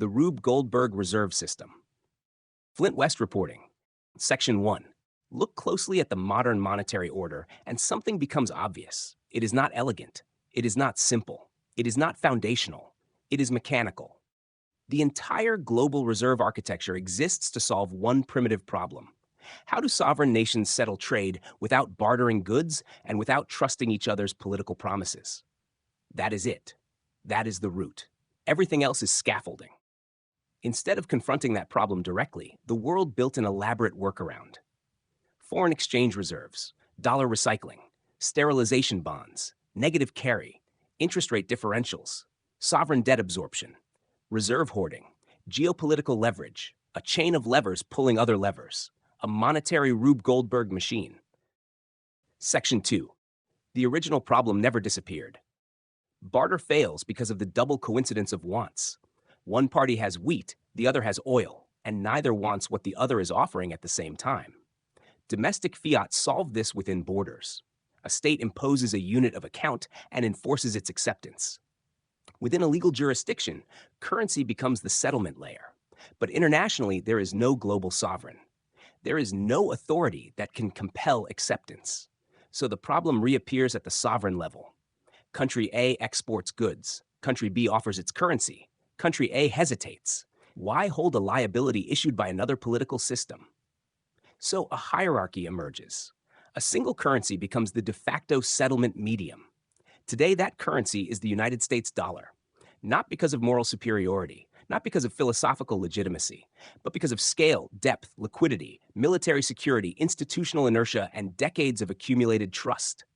The Rube Goldberg Reserve System. Flint West reporting. Section 1. Look closely at the modern monetary order, and something becomes obvious. It is not elegant. It is not simple. It is not foundational. It is mechanical. The entire global reserve architecture exists to solve one primitive problem. How do sovereign nations settle trade without bartering goods and without trusting each other's political promises? That is it. That is the root. Everything else is scaffolding. Instead of confronting that problem directly, the world built an elaborate workaround. Foreign exchange reserves, dollar recycling, sterilization bonds, negative carry, interest rate differentials, sovereign debt absorption, reserve hoarding, geopolitical leverage, a chain of levers pulling other levers, a monetary Rube Goldberg machine. Section 2. The original problem never disappeared. Barter fails because of the double coincidence of wants. One party has wheat, the other has oil, and neither wants what the other is offering at the same time. Domestic fiat solved this within borders. A state imposes a unit of account and enforces its acceptance. Within a legal jurisdiction, currency becomes the settlement layer. But internationally, there is no global sovereign. There is no authority that can compel acceptance. So the problem reappears at the sovereign level. Country A exports goods. Country B offers its currency. Country A hesitates. Why hold a liability issued by another political system? So a hierarchy emerges. A single currency becomes the de facto settlement medium. Today, that currency is the United States dollar, not because of moral superiority, not because of philosophical legitimacy, but because of scale, depth, liquidity, military security, institutional inertia, and decades of accumulated trust.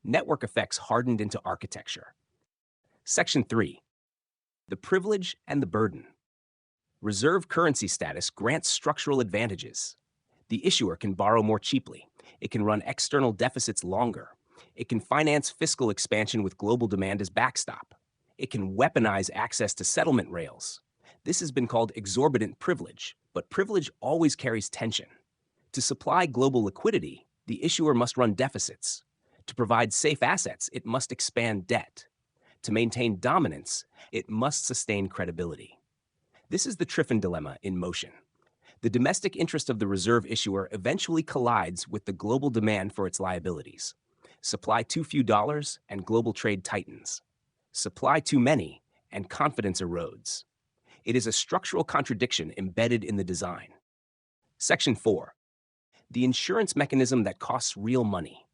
Network effects hardened into architecture. Section 3. The privilege and the burden. Reserve currency status grants structural advantages. The issuer can borrow more cheaply. It can run external deficits longer. It can finance fiscal expansion with global demand as backstop. It can weaponize access to settlement rails. This has been called exorbitant privilege, but privilege always carries tension. To supply global liquidity, the issuer must run deficits. To provide safe assets, it must expand debt. To maintain dominance, it must sustain credibility. This is the Triffin dilemma in motion. The domestic interest of the reserve issuer eventually collides with the global demand for its liabilities. Supply too few dollars, and global trade tightens. Supply too many, and confidence erodes. It is a structural contradiction embedded in the design. Section 4. The insurance mechanism that costs real money.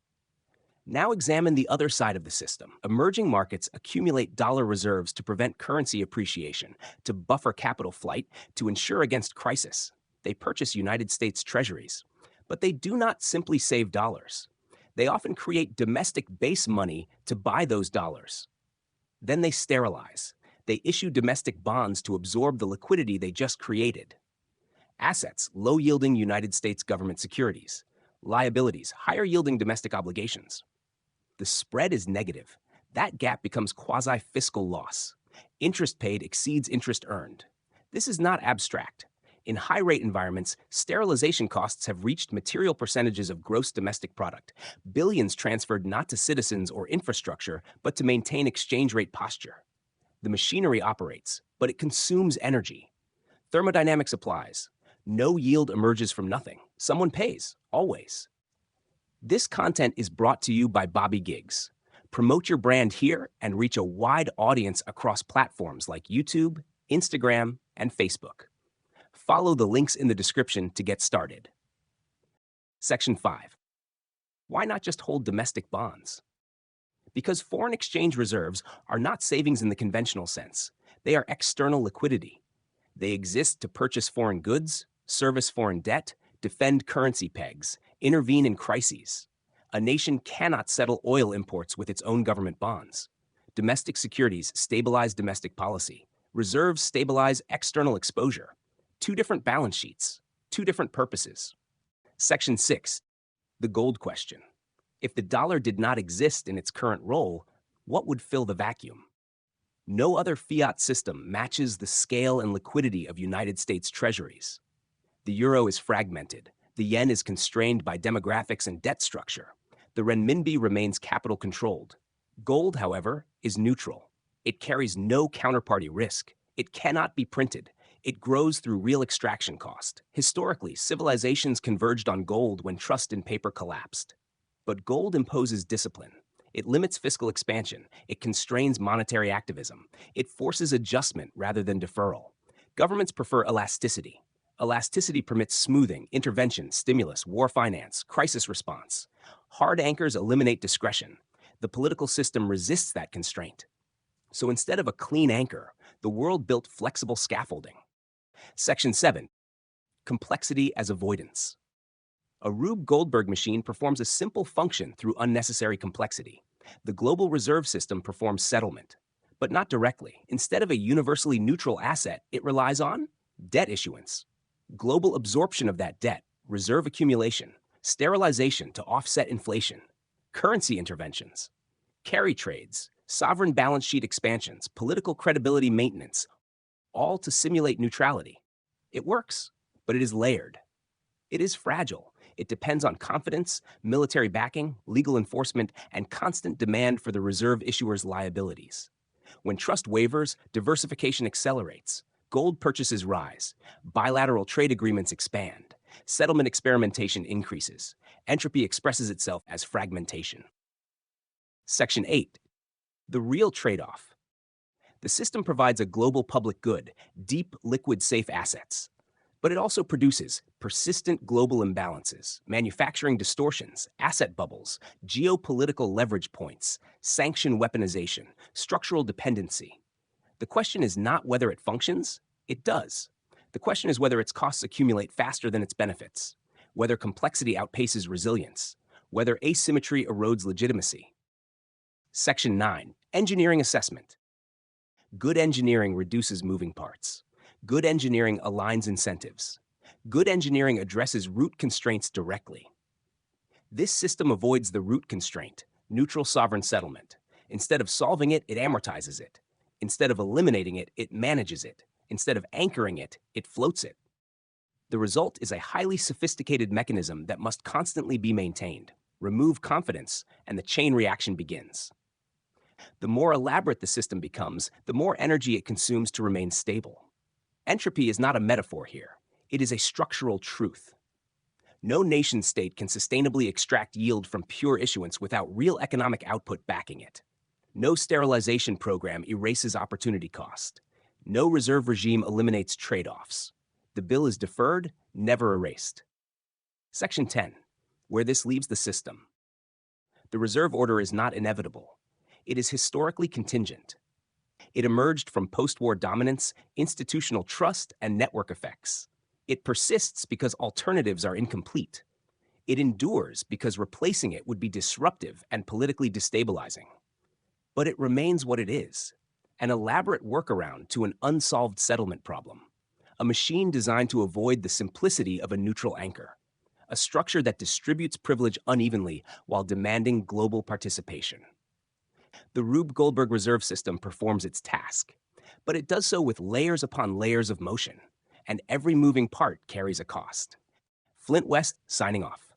Now examine the other side of the system. Emerging markets accumulate dollar reserves to prevent currency appreciation, to buffer capital flight, to insure against crisis. They purchase United States treasuries. But they do not simply save dollars. They often create domestic base money to buy those dollars. Then they sterilize. They issue domestic bonds to absorb the liquidity they just created. Assets, low-yielding United States government securities. Liabilities, higher-yielding domestic obligations. The spread is negative. That gap becomes quasi-fiscal loss. Interest paid exceeds interest earned. This is not abstract. In high-rate environments, sterilization costs have reached material percentages of gross domestic product, billions transferred not to citizens or infrastructure, but to maintain exchange rate posture. The machinery operates, but it consumes energy. Thermodynamics applies. No yield emerges from nothing. Someone pays, always. This content is brought to you by Bobby Giggs. Promote your brand here and reach a wide audience across platforms like YouTube, Instagram, and Facebook. Follow the links in the description to get started. Section 5. Why not just hold domestic bonds? Because foreign exchange reserves are not savings in the conventional sense. They are external liquidity. They exist to purchase foreign goods, service foreign debt, defend currency pegs, intervene in crises. A nation cannot settle oil imports with its own government bonds. Domestic securities stabilize domestic policy. Reserves stabilize external exposure. Two different balance sheets, two different purposes. Section 6. The gold question. If the dollar did not exist in its current role, what would fill the vacuum? No other fiat system matches the scale and liquidity of United States treasuries. The euro is fragmented. The yen is constrained by demographics and debt structure. The renminbi remains capital-controlled. Gold, however, is neutral. It carries no counterparty risk. It cannot be printed. It grows through real extraction cost. Historically, civilizations converged on gold when trust in paper collapsed. But gold imposes discipline. It limits fiscal expansion. It constrains monetary activism. It forces adjustment rather than deferral. Governments prefer elasticity. Elasticity permits smoothing, intervention, stimulus, war finance, crisis response. Hard anchors eliminate discretion. The political system resists that constraint. So instead of a clean anchor, the world built flexible scaffolding. Section 7. Complexity as avoidance. A Rube Goldberg machine performs a simple function through unnecessary complexity. The global reserve system performs settlement, but not directly. Instead of a universally neutral asset, it relies on debt issuance, global absorption of that debt, reserve accumulation, sterilization to offset inflation, currency interventions, carry trades, sovereign balance sheet expansions, political credibility maintenance, all to simulate neutrality. It works, but it is layered. It is fragile. It depends on confidence, military backing, legal enforcement, and constant demand for the reserve issuer's liabilities. When trust wavers, diversification accelerates. Gold purchases rise. Bilateral trade agreements expand. Settlement experimentation increases. Entropy expresses itself as fragmentation. Section 8. The real trade-off. The system provides a global public good, deep, liquid, safe assets. But it also produces persistent global imbalances, manufacturing distortions, asset bubbles, geopolitical leverage points, sanction weaponization, structural dependency. The question is not whether it functions, it does. The question is whether its costs accumulate faster than its benefits, whether complexity outpaces resilience, whether asymmetry erodes legitimacy. Section 9. Engineering assessment. Good engineering reduces moving parts. Good engineering aligns incentives. Good engineering addresses root constraints directly. This system avoids the root constraint, neutral sovereign settlement. Instead of solving it, it amortizes it. Instead of eliminating it, it manages it. Instead of anchoring it, it floats it. The result is a highly sophisticated mechanism that must constantly be maintained. Remove confidence, and the chain reaction begins. The more elaborate the system becomes, the more energy it consumes to remain stable. Entropy is not a metaphor here. It is a structural truth. No nation-state can sustainably extract yield from pure issuance without real economic output backing it. No sterilization program erases opportunity cost. No reserve regime eliminates trade-offs. The bill is deferred, never erased. Section 10. Where this leaves the system. The reserve order is not inevitable. It is historically contingent. It emerged from post-war dominance, institutional trust, and network effects. It persists because alternatives are incomplete. It endures because replacing it would be disruptive and politically destabilizing. But it remains what it is, an elaborate workaround to an unsolved settlement problem, a machine designed to avoid the simplicity of a neutral anchor, a structure that distributes privilege unevenly while demanding global participation. The Rube Goldberg reserve system performs its task, but it does so with layers upon layers of motion, and every moving part carries a cost. Flint West, signing off.